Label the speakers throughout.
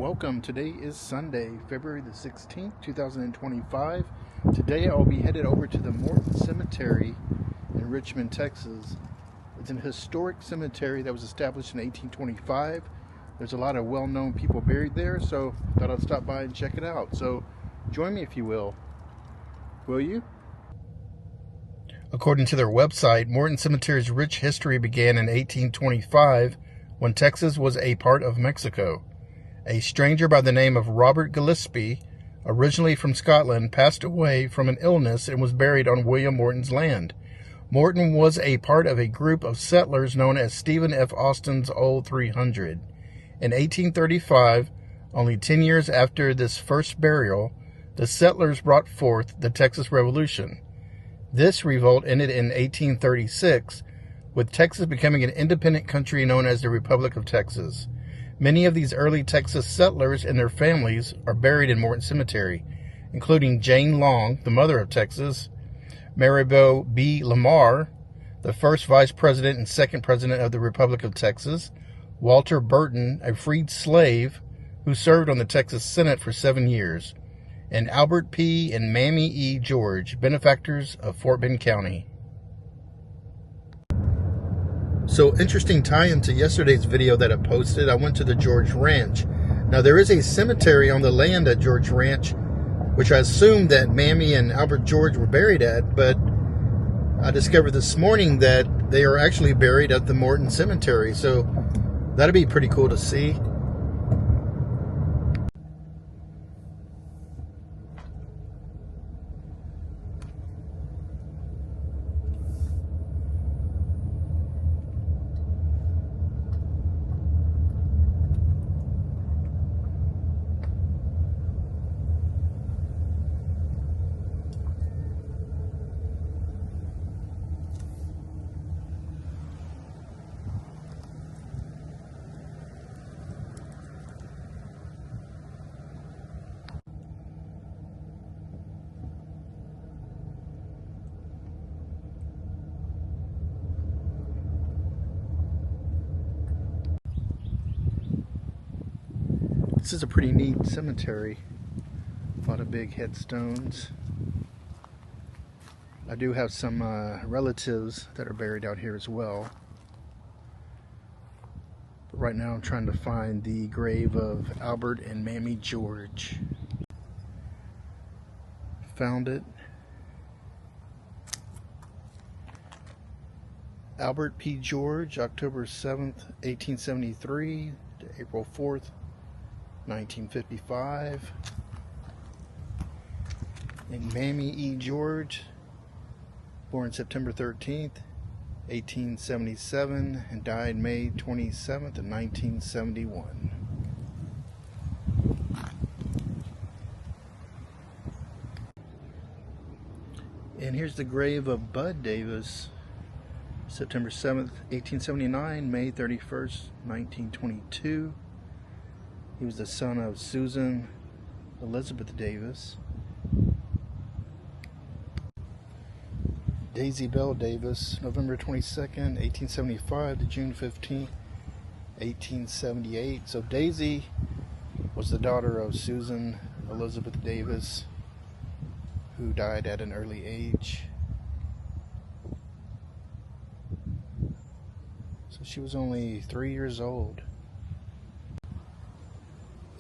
Speaker 1: welcome. Today is Sunday, February the 16th, 2025. Today I'll be headed over to the Morton Cemetery in Richmond, Texas. It's an historic cemetery that was established in 1825. There's a lot of well-known people buried there, so I thought I'd stop by and check it out. So join me if you will. Will you? According to their website, Morton Cemetery's rich history began in 1825 when Texas was a part of Mexico. A stranger by the name of Robert Gillespie, originally from Scotland, passed away from an illness and was buried on William Morton's land. Morton was a part of a group of settlers known as Stephen F. Austin's Old 300. In 1835, only 10 years after this first burial, the settlers brought forth the Texas Revolution. This revolt ended in 1836, with Texas becoming an independent country known as the Republic of Texas. Many of these early Texas settlers and their families are buried in Morton Cemetery, including Jane Long, the mother of Texas, Maribel B. Lamar, the first vice president and second president of the Republic of Texas, Walter Burton, a freed slave who served on the Texas Senate for 7 years, and Albert P. and Mammy E. George, benefactors of Fort Bend County. So, interesting tie-in to yesterday's video that I posted. I went to the George Ranch. Now, there is a cemetery on the land at George Ranch, which I assumed that Mammy and Albert George were buried at, but I discovered this morning that they are actually buried at the Morton Cemetery. So, that'd be pretty cool to see. This is a pretty neat cemetery. A lot of big headstones. I do have some relatives that are buried out here as well. But right now I'm trying to find the grave of Albert and Mammy George. Found it. Albert P. George, October 7th, 1873 to April 4th, 1955. And Mammy E. George, born September 13th, 1877, and died May 27th, 1971. And here's the grave of Bud Davis, September 7th, 1879, May 31st, 1922. He was the son of Susan Elizabeth Davis. Daisy Bell Davis, November 22nd, 1875 to June 15th, 1878. So Daisy was the daughter of Susan Elizabeth Davis, who died at an early age. So she was only 3 years old.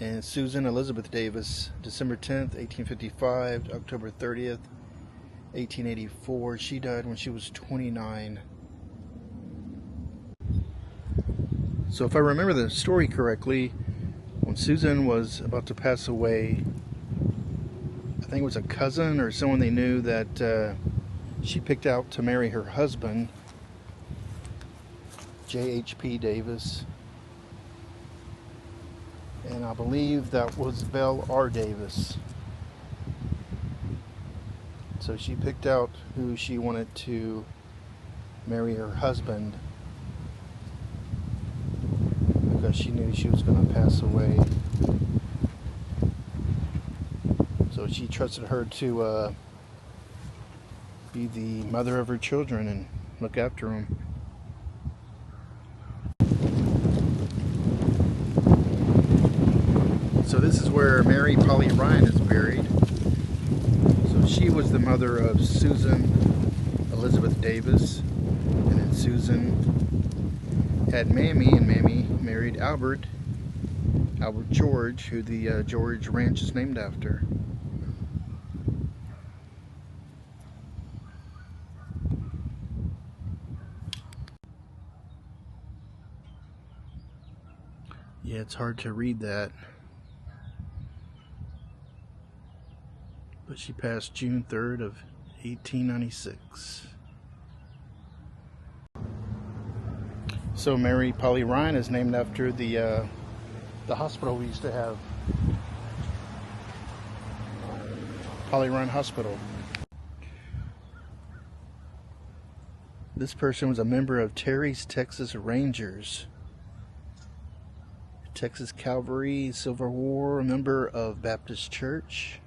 Speaker 1: And Susan Elizabeth Davis, December 10th, 1855 to October 30th, 1884. She died when she was 29. So if I remember the story correctly, when Susan was about to pass away, I think it was a cousin or someone they knew that she picked out to marry her husband, J.H.P. Davis. And I believe that was Belle R. Davis. So she picked out who she wanted to marry her husband because she knew she was going to pass away. So she trusted her to be the mother of her children and look after them. So this is where Mary Polly Ryan is buried. So she was the mother of Susan Elizabeth Davis, and then Susan had Mammy, and Mammy married Albert George, who the George Ranch is named after. Yeah, it's hard to read that. But she passed June 3rd of 1896. So Mary Polly Ryan is named after the hospital we used to have. Polly Ryan Hospital. This person was a member of Terry's Texas Rangers, Texas Cavalry, Civil War, a member of Baptist Church.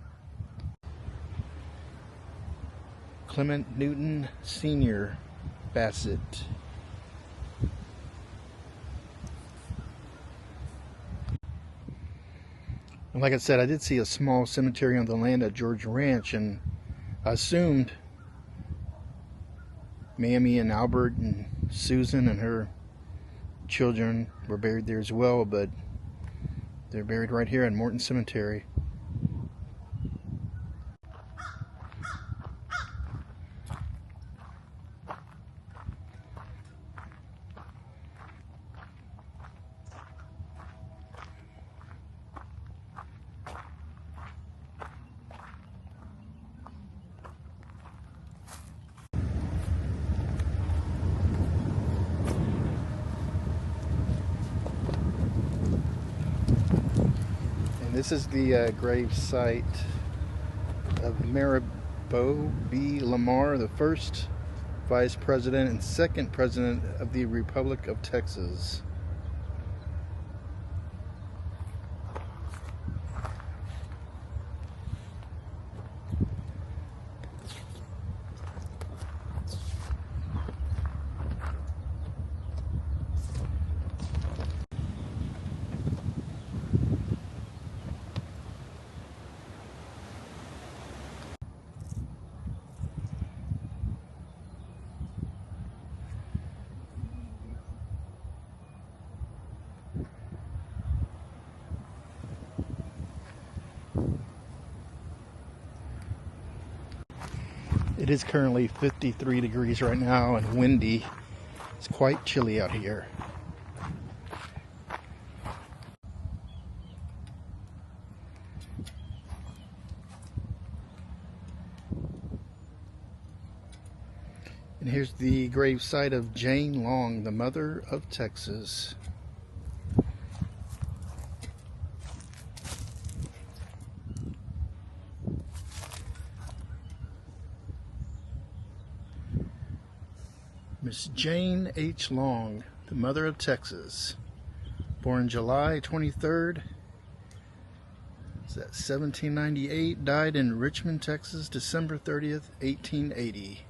Speaker 1: Clement Newton Sr. Bassett. And like I said, I did see a small cemetery on the land at George Ranch, and I assumed Mammy and Albert and Susan and her children were buried there as well, but they're buried right here at Morton Cemetery. This is the grave site of Maribel B. Lamar, the first Vice President and second President of the Republic of Texas. It is currently 53 degrees right now and windy. It's quite chilly out here. And here's the grave site of Jane Long, the mother of Texas. Miss Jane H. Long, the mother of Texas, born July 23rd, 1798, died in Richmond, Texas, December 30th, 1880.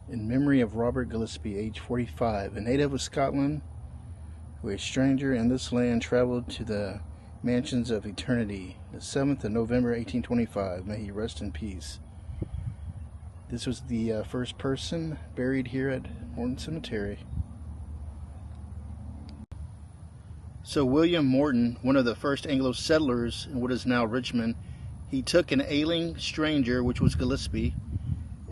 Speaker 1: In memory of Robert Gillespie, age 45, a native of Scotland, who a stranger in this land traveled to the mansions of eternity, the 7th of November, 1825. May he rest in peace. This was the first person buried here at Morton Cemetery. So William Morton, one of the first Anglo settlers in what is now Richmond, he took an ailing stranger, which was Gillespie,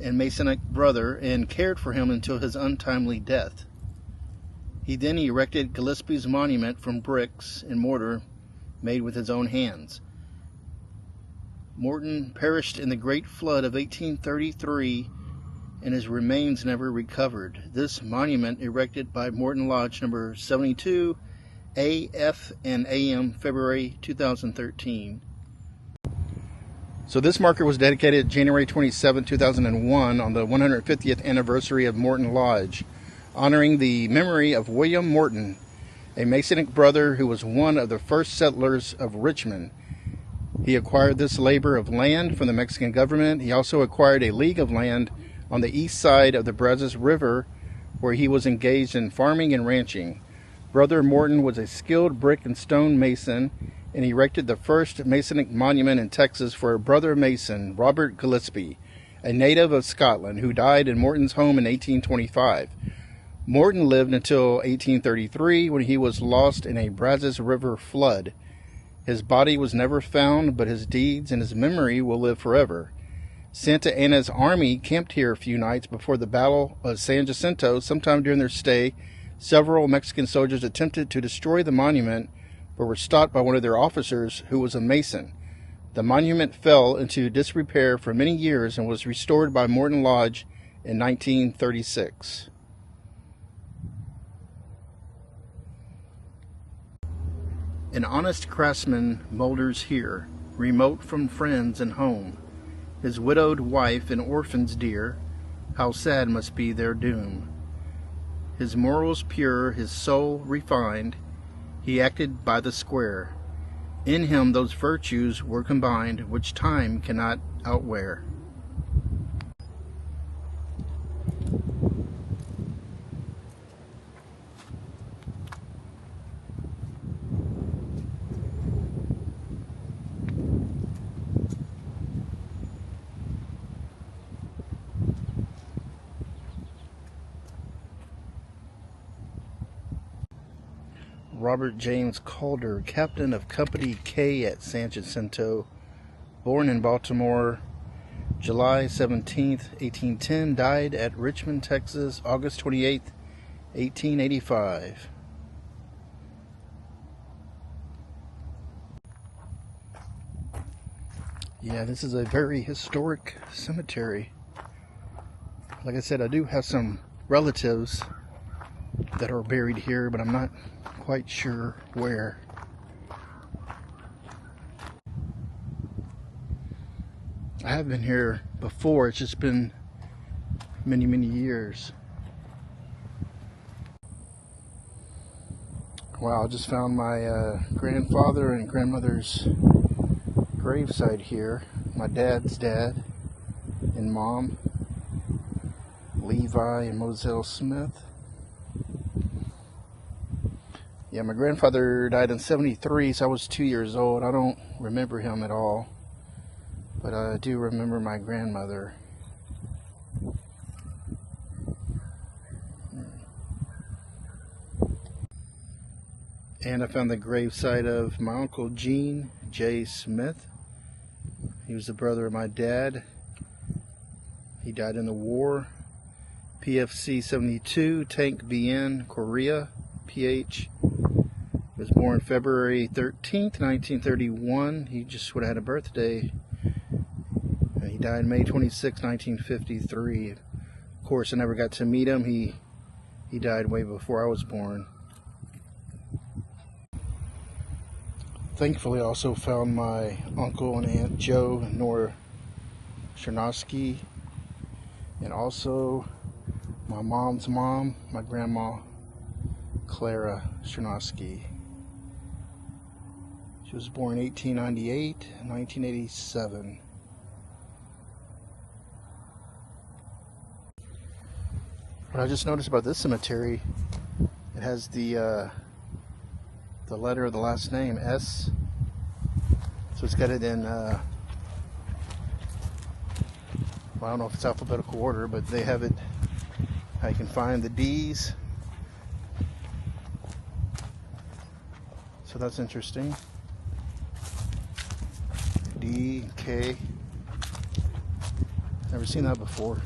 Speaker 1: and Masonic brother, and cared for him until his untimely death. He then erected Gillespie's monument from bricks and mortar made with his own hands. Morton perished in the Great Flood of 1833, and his remains never recovered. This monument, erected by Morton Lodge number 72, AF and AM, February 2013. So this marker was dedicated January 27, 2001, on the 150th anniversary of Morton Lodge, honoring the memory of William Morton, a Masonic brother who was one of the first settlers of Richmond. He acquired this labor of land from the Mexican government. He also acquired a league of land on the east side of the Brazos River, where he was engaged in farming and ranching. Brother Morton was a skilled brick and stone mason, and he erected the first Masonic monument in Texas for a brother mason, Robert Gillespie, a native of Scotland, who died in Morton's home in 1825. Morton lived until 1833, when he was lost in a Brazos River flood. His body was never found, but his deeds and his memory will live forever. Santa Anna's army camped here a few nights before the Battle of San Jacinto. Sometime during their stay, several Mexican soldiers attempted to destroy the monument, but were stopped by one of their officers, who was a Mason. The monument fell into disrepair for many years and was restored by Morton Lodge in 1936. An honest craftsman moulders here, remote from friends and home. His widowed wife and orphans dear, how sad must be their doom. His morals pure, his soul refined, he acted by the square. In him those virtues were combined, which time cannot outwear. Robert James Calder, captain of Company K at San Jacinto, born in Baltimore, July 17, 1810, died at Richmond, Texas, August 28, 1885. Yeah, this is a very historic cemetery. Like I said, I do have some relatives that are buried here, but I'm not quite sure where. I have been here before, it's just been many, many years. Wow, I just found my grandfather and grandmother's gravesite here. My dad's dad and mom, Levi and Moselle Smith. Yeah, my grandfather died in 73, so I was 2 years old. I don't remember him at all, but I do remember my grandmother. And I found the gravesite of my uncle Gene J. Smith. He was the brother of my dad. He died in the war. PFC 72, Tank BN, Korea, PH. He was born February 13th, 1931. He just would have had a birthday. He died May 26, 1953. Of course, I never got to meet him. He died way before I was born. Thankfully, I also found my uncle and aunt Joe and Nora Chernosky, and also my mom's mom, my grandma Clara Chernosky. She was born 1898 and 1987. What I just noticed about this cemetery, it has the letter of the last name, S. So it's got it in, well, I don't know if it's alphabetical order, but they have it, how you can find the D's. So that's interesting. D, K. Never seen that before.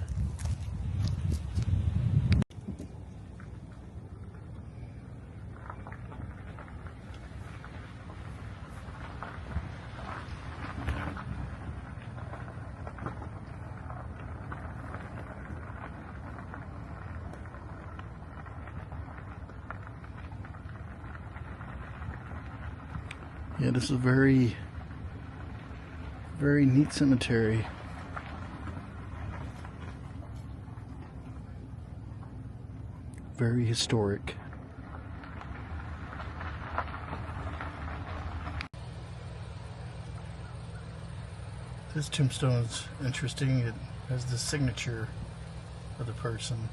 Speaker 1: Yeah, this is a very, very neat cemetery. Very historic. This tombstone is interesting. It has the signature of the person.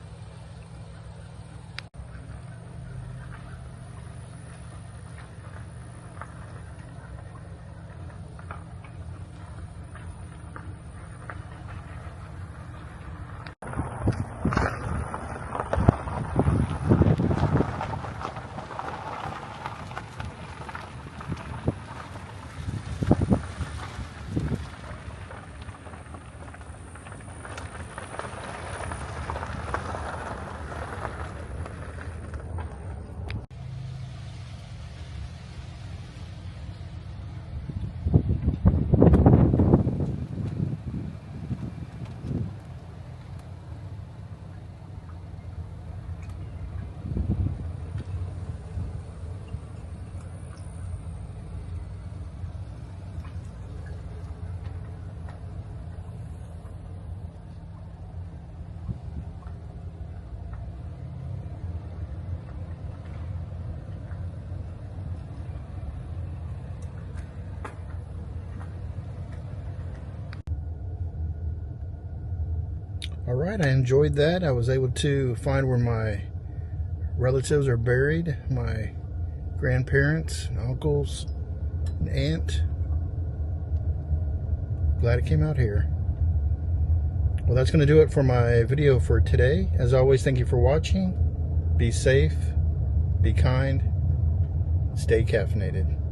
Speaker 1: Alright, I enjoyed that. I was able to find where my relatives are buried, my grandparents, and uncles, and aunt. Glad it came out here. Well, that's going to do it for my video for today. As always, thank you for watching. Be safe, be kind, stay caffeinated.